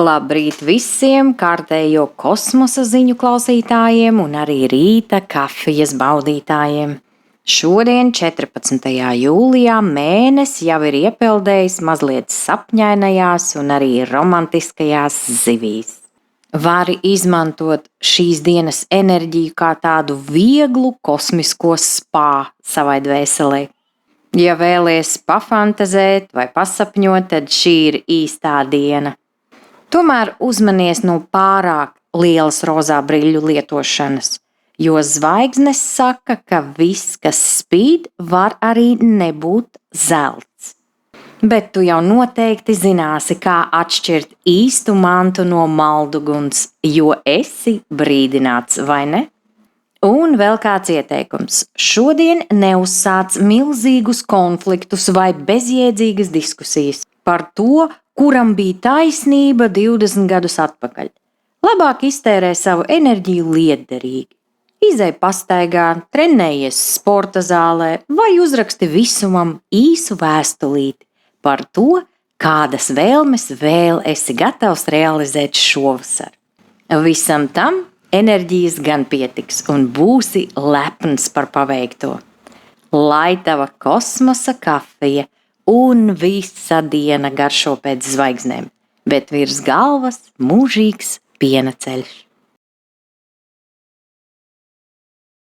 Labrīt visiem kārtējo kosmosa ziņu klausītājiem un arī rīta kafijas baudītājiem. Šodien, 14. jūlijā, mēnesis jau ir iepeldējis mazliet sapņainajās un arī romantiskajās zivīs. Vari izmantot šīs dienas enerģiju kā tādu vieglu kosmisko spā savai dvēselē. Ja vēlies pafantazēt vai pasapņot, tad šī ir īstā diena. Tomēr uzmanies no pārāk lielas rozā brīļu lietošanas, jo zvaigznes saka, ka viss, kas spīd, var arī nebūt zelts. Bet tu jau noteikti zināsi, kā atšķirt īstu mantu no malduguns, jo esi brīdināts, vai ne? Un vēl kāds ieteikums. Šodien neuzsāc milzīgus konfliktus vai bezjēdzīgas diskusijas par to, kuram bija taisnība 20 gadus atpakaļ. Labāk iztērē savu enerģiju lietderīgi. Izej pastaigā, trenējies sporta zālē vai uzraksti visumam īsu vēstulīti par to, kādas vēlmes vēl esi gatavs realizēt šovasar. Visam tam enerģijas gan pietiks un būsi lepns par paveikto. Lai tava kosmosa kafija un visa diena garšo pēc zvaigznēm, bet virs galvas mūžīgs piena ceļš.